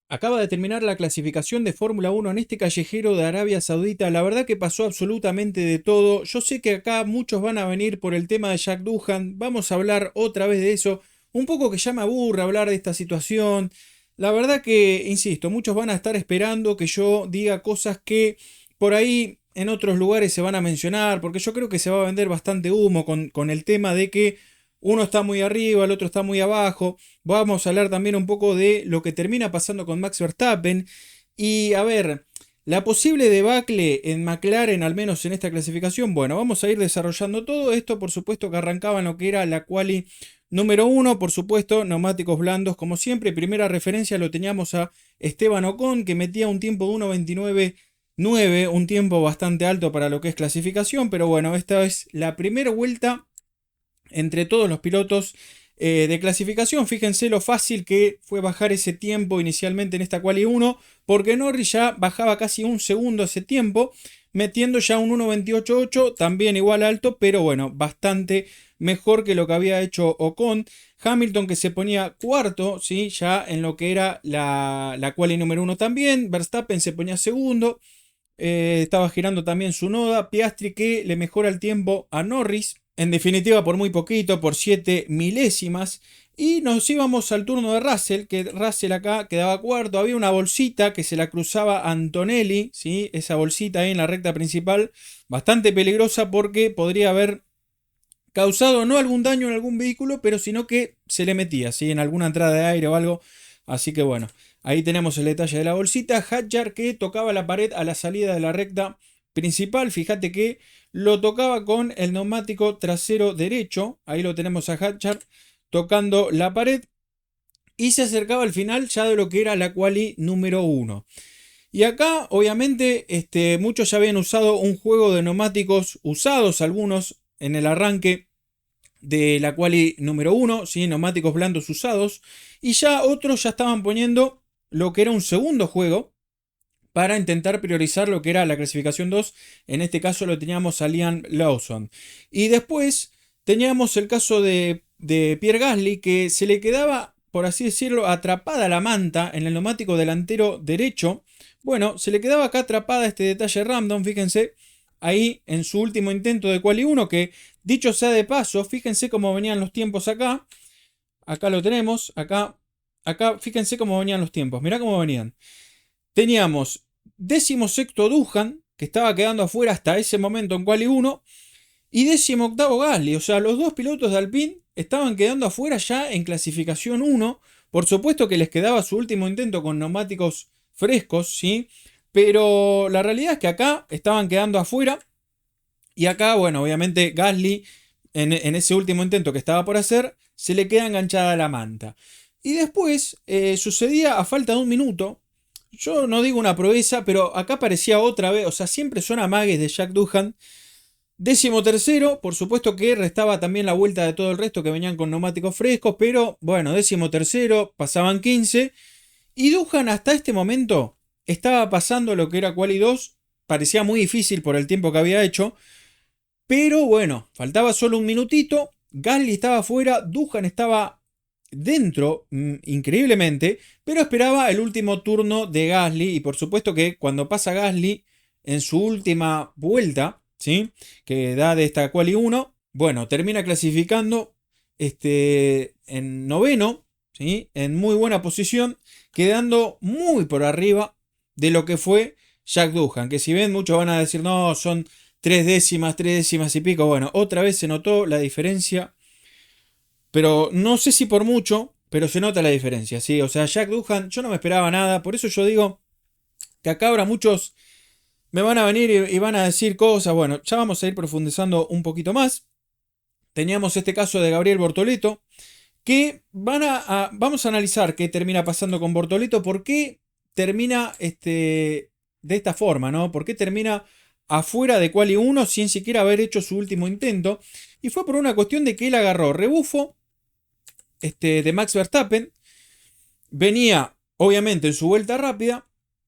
Acaba de terminar la clasificación de Fórmula 1 en este callejero de Arabia Saudita. La verdad que pasó absolutamente de todo. Yo sé que acá muchos van a venir por el tema de Jack Doohan. Vamos a hablar otra vez de eso. Un poco que ya me aburre hablar de esta situación. La verdad que, insisto, muchos van a estar esperando que yo diga cosas que por ahí en otros lugares se van a mencionar, porque yo creo que se va a vender bastante humo con el tema de que uno está muy arriba, el otro está muy abajo. Vamos a hablar también un poco de lo que termina pasando con Max Verstappen. Y a ver, la posible debacle en McLaren, al menos en esta clasificación. Bueno, vamos a ir desarrollando todo esto. Por supuesto que arrancaba en lo que era la quali número uno. Por supuesto, neumáticos blandos, como siempre. Primera referencia lo teníamos a Esteban Ocon, que metía un tiempo de 1.29.9, un tiempo bastante alto para lo que es clasificación. Pero bueno, esta es la primera vuelta entre todos los pilotos de clasificación. Fíjense lo fácil que fue bajar ese tiempo inicialmente en esta quali 1, porque Norris ya bajaba casi un segundo ese tiempo, metiendo ya un 1.28.8, también igual alto, pero bueno, bastante mejor que lo que había hecho Ocon. Hamilton, que se ponía cuarto, ¿sí? Ya en lo que era la quali número 1 también. Verstappen se ponía segundo. Estaba girando también su noda. Piastri, que le mejora el tiempo a Norris. En definitiva, por muy poquito, por 7 milésimas. Y nos íbamos al turno de Russell, que Russell acá quedaba cuarto. Había una bolsita que se la cruzaba a Antonelli, ¿sí? Esa bolsita ahí en la recta principal, bastante peligrosa porque podría haber causado no algún daño en algún vehículo, pero sino que se le metía, ¿sí? En alguna entrada de aire o algo. Así que bueno, ahí tenemos el detalle de la bolsita. Hadjar, que tocaba la pared a la salida de la recta principal. Fíjate que lo tocaba con el neumático trasero derecho. Ahí lo tenemos a Hadjar tocando la pared. Y se acercaba al final ya de lo que era la quali número uno. Y acá, obviamente, muchos ya habían usado un juego de neumáticos usados, algunos en el arranque de la quali número uno, ¿sí? Neumáticos blandos usados. Y ya otros ya estaban poniendo lo que era un segundo juego para intentar priorizar lo que era la clasificación 2. En este caso lo teníamos a Liam Lawson. Y después teníamos el caso de Pierre Gasly, que se le quedaba, por así decirlo, atrapada la manta en el neumático delantero derecho. Bueno, se le quedaba acá atrapada este detalle random, fíjense, ahí en su último intento de quali 1, que dicho sea de paso, fíjense cómo venían los tiempos acá. Acá lo tenemos, acá fíjense cómo venían los tiempos, mirá cómo venían. Teníamos 16º Duhan, que estaba quedando afuera hasta ese momento en quali 1, y 18º Gasly. O sea, los dos pilotos de Alpine estaban quedando afuera ya en clasificación 1. Por supuesto que les quedaba su último intento con neumáticos frescos, ¿sí? Pero la realidad es que acá estaban quedando afuera. Y acá, bueno, obviamente Gasly, en ese último intento que estaba por hacer, se le queda enganchada la manta. Y después sucedía a falta de un minuto. Yo no digo una proeza, pero acá aparecía otra vez. O sea, siempre son amagues de Jack Doohan. 13º, por supuesto que restaba también la vuelta de todo el resto que venían con neumáticos frescos, pero bueno, 13º, pasaban 15. Y Doohan hasta este momento estaba pasando lo que era quali 2. Parecía muy difícil por el tiempo que había hecho. Pero bueno, faltaba solo un minutito. Gasly estaba fuera, Doohan estaba dentro, increíblemente, pero esperaba el último turno de Gasly. Y por supuesto que cuando pasa Gasly en su última vuelta, ¿sí? Que da de esta quali 1, bueno, termina clasificando en noveno, ¿sí? En muy buena posición, quedando muy por arriba de lo que fue Jack Doohan. Que si ven, muchos van a decir, no, son 3 décimas y pico. Bueno, otra vez se notó la diferencia, pero no sé si por mucho, pero se nota la diferencia, ¿sí? O sea, Jack Doohan, yo no me esperaba nada, por eso yo digo que acá ahora muchos me van a venir y van a decir cosas. Bueno, ya vamos a ir profundizando un poquito más. Teníamos este caso de Gabriel Bortoleto, que vamos a analizar qué termina pasando con Bortoleto, por qué termina de esta forma, ¿no? ¿Por qué termina afuera de quali 1 sin siquiera haber hecho su último intento? Y fue por una cuestión de que él agarró rebufo de Max Verstappen, venía obviamente en su vuelta rápida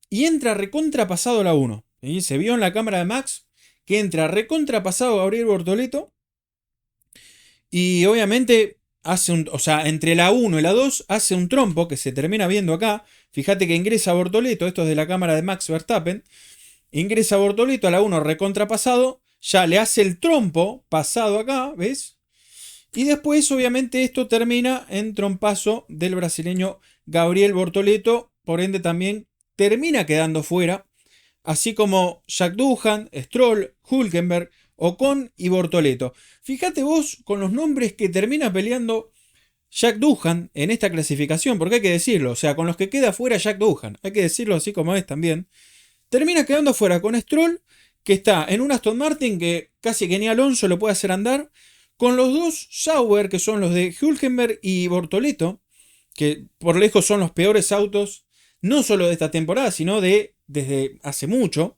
y entra recontrapasado la 1. Y se vio en la cámara de Max que entra recontrapasado Gabriel Bortoleto y obviamente hace un, o sea, entre la 1 y la 2 hace un trompo que se termina viendo acá. Fíjate que ingresa Bortoleto, esto es de la cámara de Max Verstappen, ingresa Bortoleto a la 1 recontrapasado, ya le hace el trompo pasado acá, ¿ves? Y después, obviamente, esto termina en trompazo del brasileño Gabriel Bortoleto, por ende también termina quedando fuera, así como Jack Doohan, Stroll, Hülkenberg, Ocon y Bortoleto. Fíjate vos con los nombres que termina peleando Jack Doohan en esta clasificación, porque hay que decirlo, o sea, con los que queda fuera Jack Doohan, hay que decirlo así como es también, termina quedando fuera con Stroll, que está en un Aston Martin que casi que ni Alonso lo puede hacer andar, con los dos Sauber, que son los de Hülkenberg y Bortoleto, que por lejos son los peores autos, no solo de esta temporada, sino de desde hace mucho,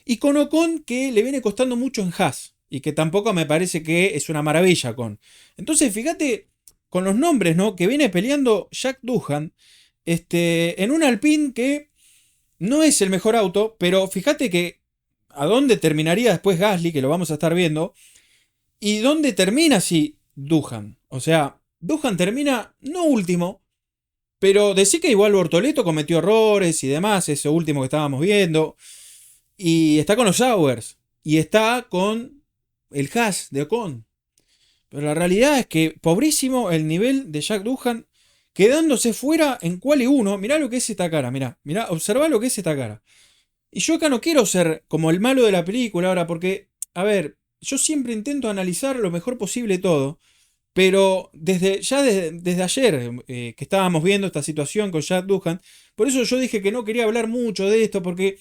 y con Ocon, que le viene costando mucho en Haas, y que tampoco me parece que es una maravilla con. Entonces, fíjate con los nombres, ¿no? Que viene peleando Jack Doohan, en un Alpine que no es el mejor auto, pero fíjate que a dónde terminaría después Gasly, que lo vamos a estar viendo, y dónde termina si Doohan. O sea, Doohan termina no último, pero decir que igual Bortoleto cometió errores y demás, eso último que estábamos viendo, y está con los Sauers, y está con el Haas de Ocon. Pero la realidad es que pobrísimo el nivel de Jack Doohan, quedándose fuera en quali 1. Mirá lo que es esta cara, mirá, observá lo que es esta cara. Y yo acá no quiero ser como el malo de la película ahora, porque, a ver, yo siempre intento analizar lo mejor posible todo. Pero desde ayer que estábamos viendo esta situación con Jack Doohan, por eso yo dije que no quería hablar mucho de esto, porque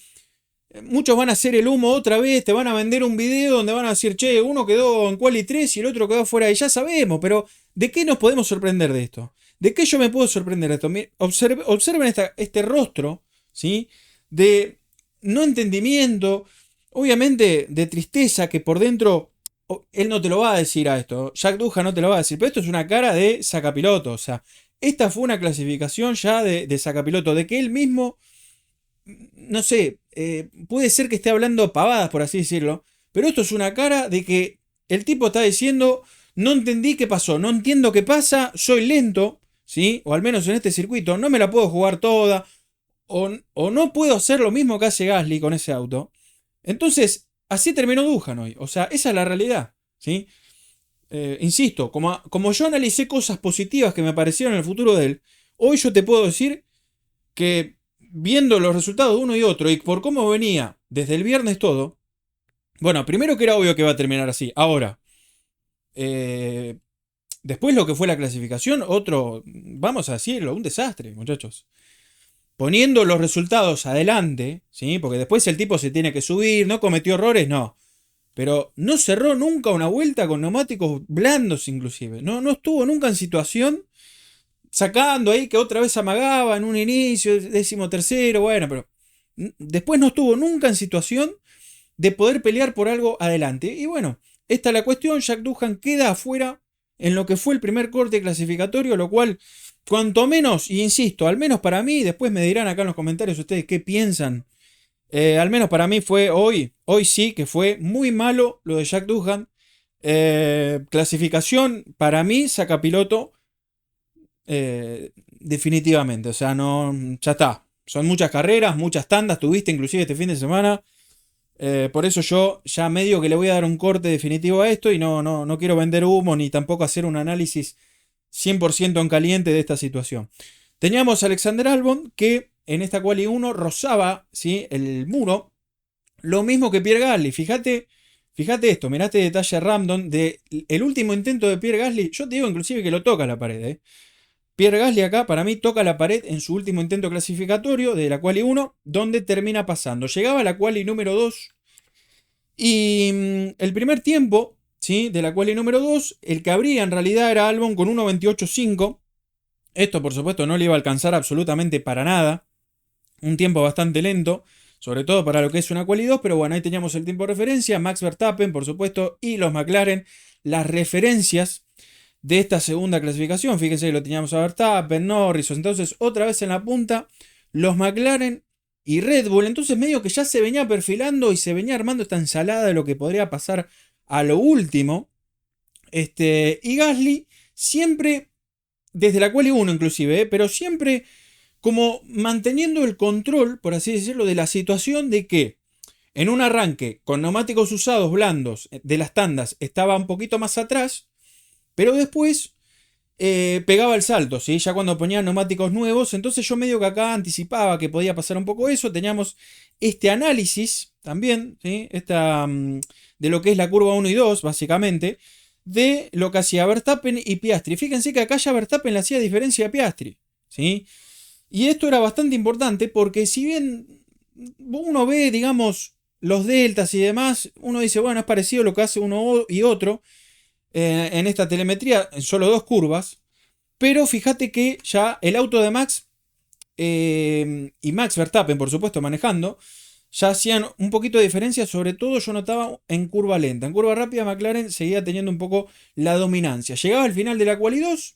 muchos van a hacer el humo otra vez, te van a vender un video donde van a decir, che, uno quedó en quali 3 y el otro quedó fuera, y ya sabemos, pero ¿de qué nos podemos sorprender de esto? ¿De qué yo me puedo sorprender de esto? Observen este rostro, ¿sí? De no entendimiento, obviamente de tristeza, que por dentro él no te lo va a decir a esto, Jack Doohan no te lo va a decir, pero esto es una cara de sacapiloto, o sea, esta fue una clasificación ya de sacapiloto, de que él mismo, no sé, puede ser que esté hablando pavadas, por así decirlo, pero esto es una cara de que el tipo está diciendo, no entendí qué pasó, no entiendo qué pasa, soy lento, ¿sí? O al menos en este circuito, no me la puedo jugar toda, o no puedo hacer lo mismo que hace Gasly con ese auto. Entonces, así terminó Doohan hoy, o sea, esa es la realidad, ¿sí? Insisto, como yo analicé cosas positivas que me aparecieron en el futuro de él, hoy yo te puedo decir que viendo los resultados de uno y otro y por cómo venía desde el viernes todo, bueno, primero que era obvio que iba a terminar así. Ahora, eh, después lo que fue la clasificación, otro, vamos a decirlo, un desastre, muchachos. Poniendo los resultados adelante, ¿sí? Porque después el tipo se tiene que subir, no cometió errores, no. Pero no cerró nunca una vuelta con neumáticos blandos inclusive. No estuvo nunca en situación sacando ahí que otra vez amagaba en un inicio, 13º, bueno, pero después no estuvo nunca en situación de poder pelear por algo adelante. Y bueno, esta es la cuestión, Jack Doohan queda afuera en lo que fue el primer corte clasificatorio, lo cual, cuanto menos, y insisto, al menos para mí, después me dirán acá en los comentarios ustedes qué piensan. Al menos para mí fue hoy sí que fue muy malo lo de Jack Doohan. Clasificación, para mí, saca piloto definitivamente. O sea, no, ya está. Son muchas carreras, muchas tandas tuviste inclusive este fin de semana. Por eso yo ya medio que le voy a dar un corte definitivo a esto y no quiero vender humo ni tampoco hacer un análisis 100% en caliente de esta situación. Teníamos a Alexander Albon que en esta quali 1 rozaba, ¿sí?, el muro, lo mismo que Pierre Gasly. Fíjate esto, mirá este detalle random de el último intento de Pierre Gasly. Yo te digo inclusive que lo toca la pared, Pierre Gasly acá para mí toca la pared en su último intento clasificatorio de la quali 1, donde termina pasando. Llegaba a la quali número 2 y el primer tiempo, ¿sí?, de la quali número 2, el que abría en realidad era Albon con 1.28.5. Esto por supuesto no le iba a alcanzar absolutamente para nada. Un tiempo bastante lento, sobre todo para lo que es una quali 2, pero bueno, ahí teníamos el tiempo de referencia. Max Verstappen, por supuesto, y los McLaren, las referencias de esta segunda clasificación. Fíjense que lo teníamos a Verstappen, Norris, entonces otra vez en la punta, los McLaren y Red Bull. Entonces medio que ya se venía perfilando y se venía armando esta ensalada de lo que podría pasar a lo último. Y Gasly siempre, desde la quali 1 inclusive, pero siempre como manteniendo el control, por así decirlo, de la situación de que en un arranque con neumáticos usados blandos de las tandas estaba un poquito más atrás, pero después pegaba el salto, ¿sí? Ya cuando ponían neumáticos nuevos, entonces yo medio que acá anticipaba que podía pasar un poco eso, teníamos este análisis también, ¿sí? De lo que es la curva 1 y 2, básicamente, de lo que hacía Verstappen y Piastri. Fíjense que acá ya Verstappen le hacía diferencia a Piastri, ¿sí? Y esto era bastante importante porque si bien uno ve, digamos, los deltas y demás, uno dice, bueno, es parecido a lo que hace uno y otro en esta telemetría, en solo dos curvas, pero fíjate que ya el auto de Max y Max Verstappen, por supuesto, manejando, ya hacían un poquito de diferencia, sobre todo yo notaba en curva lenta. En curva rápida McLaren seguía teniendo un poco la dominancia. Llegaba al final de la quali 2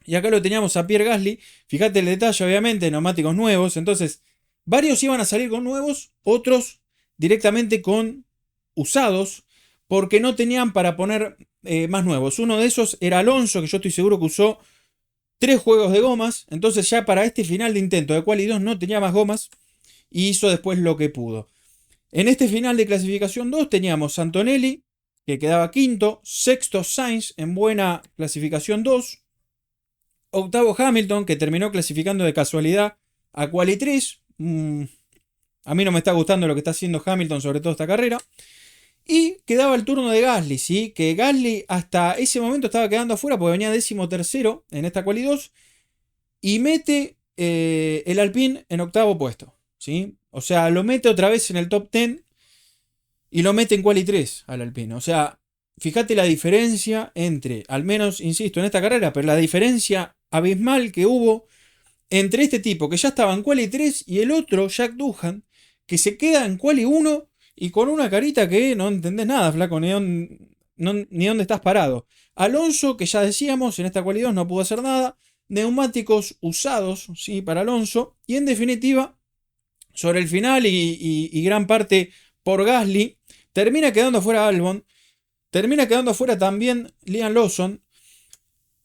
y acá lo teníamos a Pierre Gasly. Fíjate el detalle, obviamente, neumáticos nuevos. Entonces, varios iban a salir con nuevos, otros directamente con usados, porque no tenían para poner más nuevos. Uno de esos era Alonso, que yo estoy seguro que usó 3 juegos de gomas. Entonces ya para este final de intento de quali 2 no tenía más gomas y hizo después lo que pudo. En este final de clasificación 2 teníamos Antonelli, que quedaba quinto, sexto Sainz en buena clasificación 2, octavo Hamilton, que terminó clasificando de casualidad a quali 3. A mí no me está gustando lo que está haciendo Hamilton, sobre todo esta carrera. Y quedaba el turno de Gasly, ¿sí? Que Gasly hasta ese momento estaba quedando afuera porque venía 13º en esta quali 2 y mete el Alpine en octavo puesto, ¿sí? O sea, lo mete otra vez en el top 10 y lo mete en quali 3 al Alpine. O sea, fíjate la diferencia entre, al menos, insisto, en esta carrera, pero la diferencia abismal que hubo entre este tipo que ya estaba en quali 3 y el otro, Jack Doohan, que se queda en quali 1 y con una carita que no entendés nada, flaco, ni dónde estás parado. Alonso, que ya decíamos, en esta quali 2 no pudo hacer nada. Neumáticos usados, ¿sí? Para Alonso. Y en definitiva, sobre el final y gran parte por Gasly, termina quedando fuera Albon. Termina quedando fuera también Liam Lawson,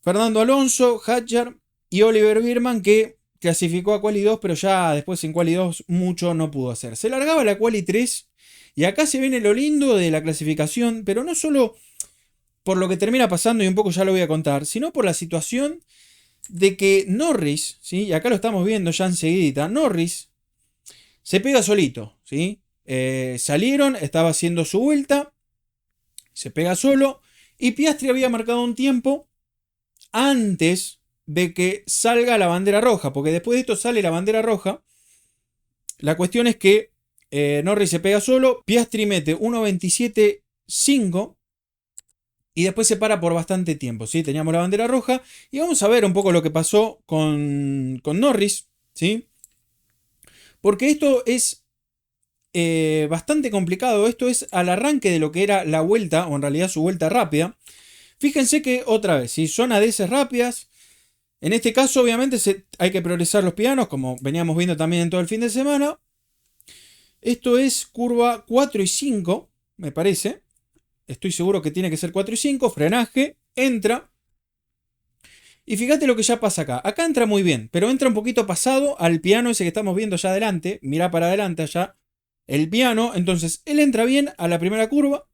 Fernando Alonso, Hadjar y Oliver Biermann, que clasificó a quali 2, pero ya después en quali 2 mucho no pudo hacer. Se largaba la quali 3 y acá se viene lo lindo de la clasificación, pero no solo por lo que termina pasando, y un poco ya lo voy a contar, sino por la situación de que Norris, ¿sí? Y acá lo estamos viendo ya enseguida, Norris se pega solito, ¿sí? Salieron, estaba haciendo su vuelta, se pega solo, y Piastri había marcado un tiempo antes de que salga la bandera roja, porque después de esto sale la bandera roja. La cuestión es que Norris se pega solo, Piastri mete 1.27.5 y después se para por bastante tiempo, ¿sí? Teníamos la bandera roja y vamos a ver un poco lo que pasó con Norris, ¿sí? Porque esto es bastante complicado. Esto es al arranque de lo que era la vuelta, o en realidad su vuelta rápida. Fíjense que otra vez, si son ADS rápidas, en este caso obviamente hay que priorizar los pianos, como veníamos viendo también en todo el fin de semana. Esto es curva 4 y 5, me parece. Estoy seguro que tiene que ser 4 y 5, frenaje, entra. Y fíjate lo que ya pasa acá. Acá entra muy bien, pero entra un poquito pasado al piano ese que estamos viendo allá adelante. Mira para adelante allá el piano. Entonces él entra bien a la primera curva,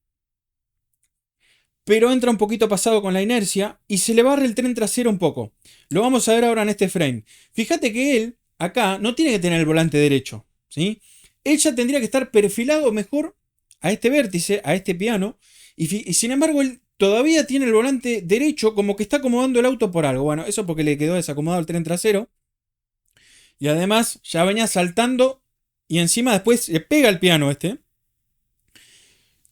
pero entra un poquito pasado con la inercia y se le barre el tren trasero un poco. Lo vamos a ver ahora en este frame. Fíjate que él acá no tiene que tener el volante derecho, ¿sí? Él ya tendría que estar perfilado mejor a este vértice, a este piano, y sin embargo él todavía tiene el volante derecho, como que está acomodando el auto por algo. Bueno, eso porque le quedó desacomodado el tren trasero. Y además ya venía saltando y encima después le pega el piano este.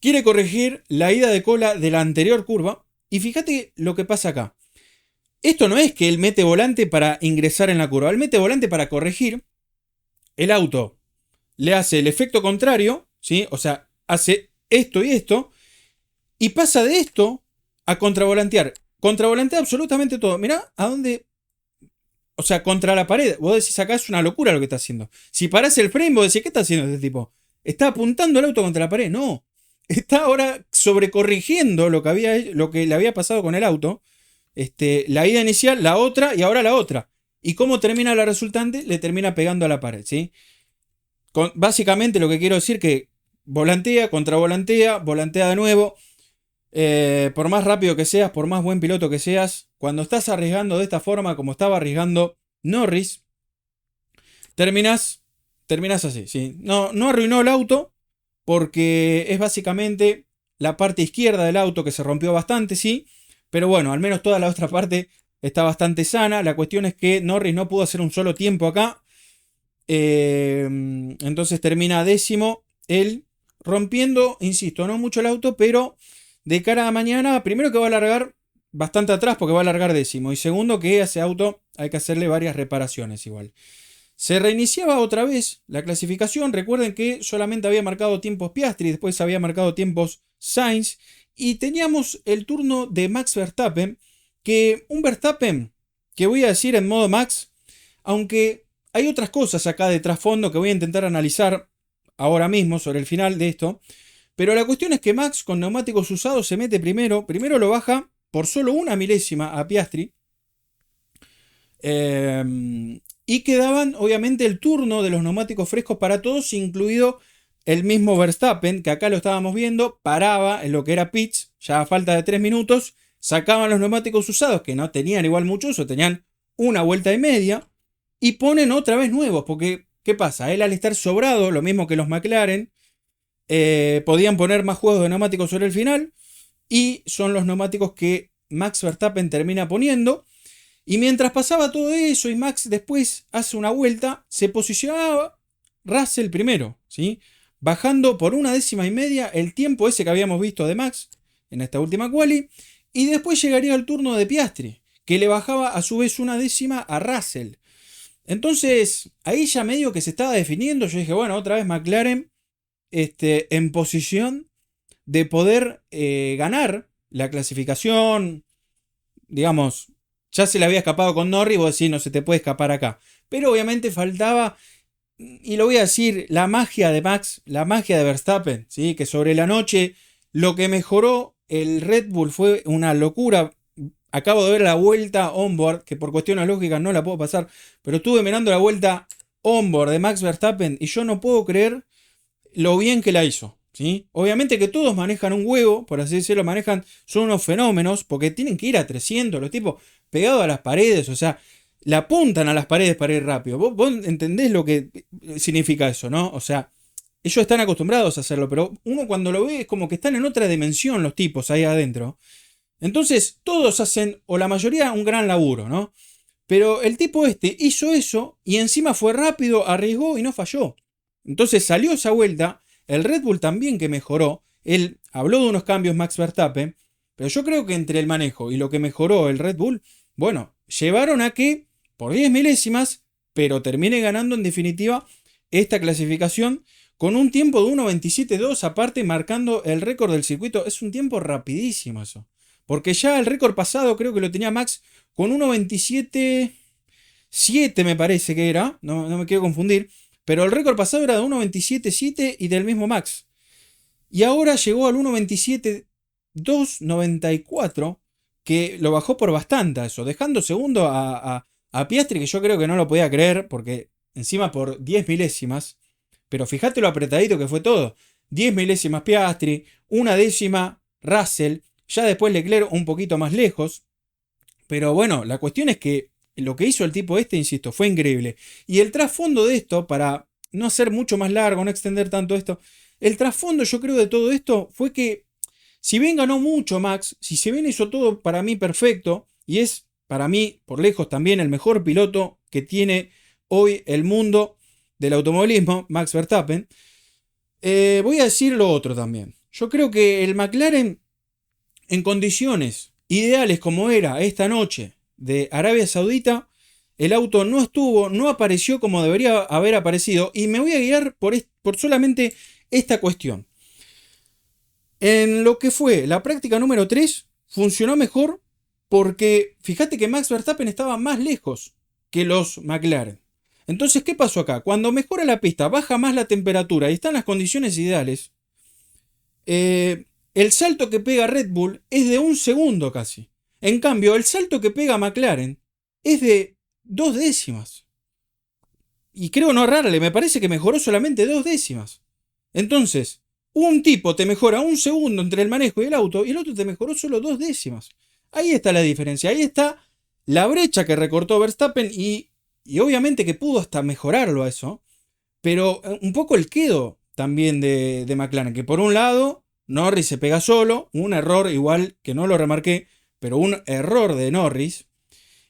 Quiere corregir la ida de cola de la anterior curva. Y fíjate lo que pasa acá. Esto no es que él mete volante para ingresar en la curva. Él mete volante para corregir. El auto le hace el efecto contrario, ¿sí? O sea, hace esto y esto. Y pasa de esto a contravolantear. Contravolantea absolutamente todo. Mirá a dónde... O sea, contra la pared. Vos decís acá es una locura lo que está haciendo. Si parás el frame, vos decís, ¿qué está haciendo este tipo? ¿Está apuntando el auto contra la pared? No. Está ahora sobrecorrigiendo lo que le había pasado con el auto. La ida inicial, la otra y ahora la otra. ¿Y cómo termina la resultante? Le termina pegando a la pared, ¿sí? Básicamente lo que quiero decir que volantea, contravolantea, volantea de nuevo. Por más rápido que seas, por más buen piloto que seas, cuando estás arriesgando de esta forma, como estaba arriesgando Norris, terminas, terminas así, ¿sí? No, no arruinó el auto, porque es básicamente la parte izquierda del auto que se rompió bastante, sí, pero bueno, al menos toda la otra parte está bastante sana. La cuestión es que Norris no pudo hacer un solo tiempo acá, entonces termina décimo, él rompiendo, insisto, no mucho el auto, pero de cara a mañana, primero que va a largar bastante atrás porque va a largar décimo, y segundo que a ese auto hay que hacerle varias reparaciones igual. Se reiniciaba otra vez la clasificación. Recuerden que solamente había marcado tiempos Piastri, después había marcado tiempos Sainz. Y teníamos el turno de Max Verstappen. Que un Verstappen, que voy a decir en modo Max, aunque hay otras cosas acá de trasfondo que voy a intentar analizar ahora mismo sobre el final de esto. Pero la cuestión es que Max con neumáticos usados se mete primero. Primero lo baja por solo una milésima a Piastri. Y quedaban obviamente el turno de los neumáticos frescos para todos, incluido el mismo Verstappen, que acá lo estábamos viendo, paraba en lo que era pits, ya a falta de 3 minutos, sacaban los neumáticos usados, que no tenían igual mucho uso, tenían una vuelta y media, y ponen otra vez nuevos, porque ¿qué pasa? Él al estar sobrado, lo mismo que los McLaren, podían poner más juegos de neumáticos sobre el final, y son los neumáticos que Max Verstappen termina poniendo. Y mientras pasaba todo eso y Max después hace una vuelta, se posicionaba Russell primero, ¿sí? Bajando por una décima y media el tiempo ese que habíamos visto de Max en esta última quali. Y después llegaría el turno de Piastri, que le bajaba a su vez una décima a Russell. Entonces, ahí ya medio que se estaba definiendo. Yo dije, bueno, otra vez McLaren en posición de poder ganar la clasificación, digamos, ya se le había escapado con Norris, vos decís, no se te puede escapar acá. Pero obviamente faltaba, y lo voy a decir, la magia de Max, la magia de Verstappen, ¿sí? Que sobre la noche lo que mejoró el Red Bull fue una locura. Acabo de ver la vuelta onboard, que por cuestiones lógicas no la puedo pasar, pero estuve mirando la vuelta onboard de Max Verstappen y yo no puedo creer lo bien que la hizo. ¿Sí? Obviamente que todos manejan un huevo, por así decirlo, son unos fenómenos, porque tienen que ir a 300, los tipos pegados a las paredes, o sea, la apuntan a las paredes para ir rápido. Vos entendés lo que significa eso, ¿no? O sea, ellos están acostumbrados a hacerlo, pero uno cuando lo ve es como que están en otra dimensión los tipos ahí adentro. Entonces, todos hacen, o la mayoría, un gran laburo, ¿no? Pero el tipo hizo eso y encima fue rápido, arriesgó y no falló. Entonces salió esa vuelta, el Red Bull también que mejoró, él habló de unos cambios Max Verstappen, pero yo creo que entre el manejo y lo que mejoró el Red Bull, bueno, llevaron a que por 10 milésimas, pero termine ganando en definitiva esta clasificación con un tiempo de 1.27.2, aparte marcando el récord del circuito. Es un tiempo rapidísimo eso, porque ya el récord pasado creo que lo tenía Max con 1.27.7 me parece que era, no me quiero confundir, pero el récord pasado era de 1.27.7 y del mismo Max. Y ahora llegó al 1.27.294, que lo bajó por bastante eso, dejando segundo a Piastri, que yo creo que no lo podía creer, porque encima por 10 milésimas, pero fíjate lo apretadito que fue todo. 10 milésimas Piastri, una décima Russell, ya después Leclerc un poquito más lejos. Pero bueno, la cuestión es que lo que hizo el tipo insisto, fue increíble. Y el trasfondo de esto, para no hacer mucho más largo, no extender tanto esto, el trasfondo yo creo de todo esto fue que si bien ganó mucho Max, si bien hizo todo para mí perfecto, y es para mí por lejos también el mejor piloto que tiene hoy el mundo del automovilismo, Max Verstappen, voy a decir lo otro también. Yo creo que el McLaren en condiciones ideales como era esta noche de Arabia Saudita, el auto no apareció como debería haber aparecido, y me voy a guiar por solamente esta cuestión. En lo que fue la práctica número 3, funcionó mejor porque fíjate que Max Verstappen estaba más lejos que los McLaren. Entonces, ¿qué pasó acá? Cuando mejora la pista, baja más la temperatura y están las condiciones ideales, el salto que pega Red Bull es de un segundo casi. En cambio, el salto que pega McLaren es de 2 décimas. Y creo no errarle, me parece que mejoró solamente 2 décimas. Entonces, un tipo te mejora un segundo entre el manejo y el auto y el otro te mejoró solo 2 décimas. Ahí está la diferencia, ahí está la brecha que recortó Verstappen y obviamente que pudo hasta mejorarlo a eso, pero un poco el quedo también de McLaren, que por un lado Norris se pega solo, un error igual que no lo remarqué, pero un error de Norris,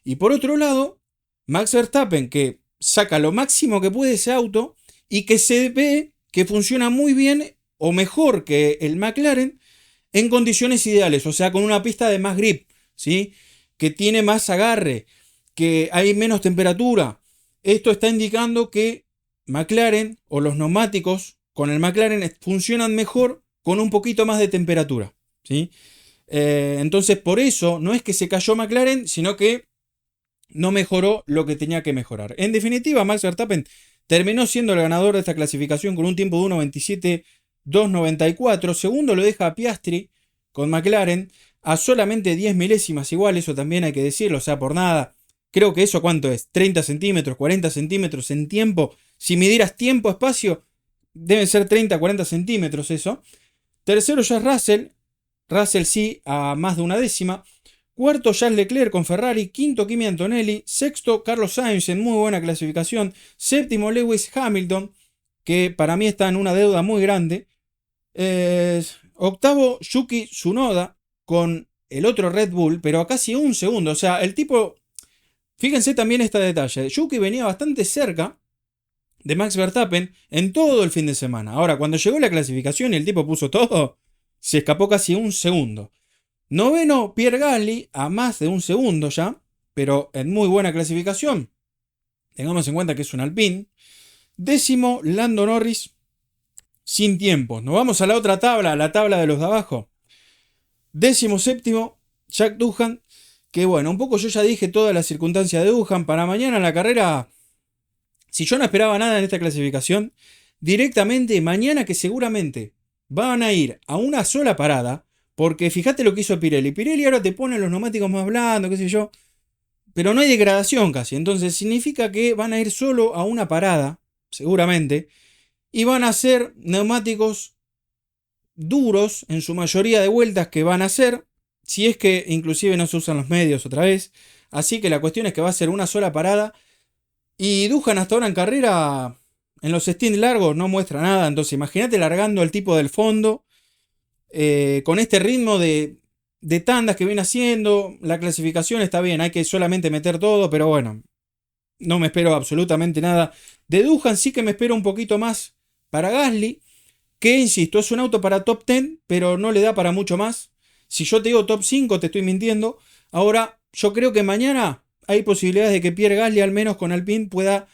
y por otro lado Max Verstappen que saca lo máximo que puede ese auto y que se ve que funciona muy bien o mejor que el McLaren en condiciones ideales, o sea, con una pista de más grip, ¿sí? Que tiene más agarre, que hay menos temperatura. Esto está indicando que McLaren o los neumáticos con el McLaren funcionan mejor con un poquito más de temperatura, ¿sí? Entonces, por eso no es que se cayó McLaren, sino que no mejoró lo que tenía que mejorar. En definitiva, Max Verstappen terminó siendo el ganador de esta clasificación con un tiempo de 1.27.294. Segundo lo deja a Piastri con McLaren a solamente 10 milésimas igual, eso también hay que decirlo, o sea, por nada. Creo que eso cuánto es, 30 centímetros, 40 centímetros en tiempo. Si midieras tiempo, espacio, deben ser 30, 40 centímetros eso. Tercero ya es Russell, Russell sí a más de una décima. Cuarto, Charles Leclerc con Ferrari. Quinto, Kimi Antonelli. Sexto, Carlos Sainz en muy buena clasificación. Séptimo, Lewis Hamilton, que para mí está en una deuda muy grande. Octavo, Yuki Tsunoda con el otro Red Bull, pero a casi un segundo. O sea, el tipo... Fíjense también este detalle. Yuki venía bastante cerca de Max Verstappen en todo el fin de semana. Ahora, cuando llegó la clasificación y el tipo puso todo, se escapó casi un segundo. Noveno, Pierre Gasly, a más de un segundo ya, pero en muy buena clasificación. Tengamos en cuenta que es un Alpine. Décimo, Lando Norris, sin tiempo. Nos vamos a la otra tabla, a la tabla de los de abajo. Décimo séptimo, Jack Doohan, que bueno, un poco yo ya dije todas las circunstancias de Doohan. Para mañana en la carrera, si yo no esperaba nada en esta clasificación, directamente mañana que seguramente van a ir a una sola parada, porque fíjate lo que hizo Pirelli. Pirelli ahora te pone los neumáticos más blandos, qué sé yo, pero no hay degradación casi. Entonces significa que van a ir solo a una parada, seguramente, y van a ser neumáticos duros en su mayoría de vueltas que van a hacer, si es que inclusive no se usan los medios otra vez. Así que la cuestión es que va a ser una sola parada. Y Doohan hasta ahora en carrera, en los stints largos, no muestra nada. Entonces imagínate largando al tipo del fondo con este ritmo de tandas que viene haciendo. La clasificación está bien, hay que solamente meter todo, pero bueno, no me espero absolutamente nada. De Doohan sí que me espero un poquito más para Gasly, que insisto, es un auto para top 10, pero no le da para mucho más. Si yo te digo top 5, te estoy mintiendo. Ahora, yo creo que mañana hay posibilidades de que Pierre Gasly, al menos con Alpine, pueda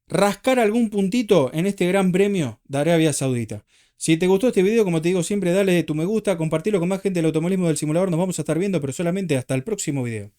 rascar algún puntito en este gran premio de Arabia Saudita. Si te gustó este video, como te digo siempre, dale tu me gusta, compartirlo con más gente del automovilismo del simulador. Nos vamos a estar viendo, pero solamente hasta el próximo video.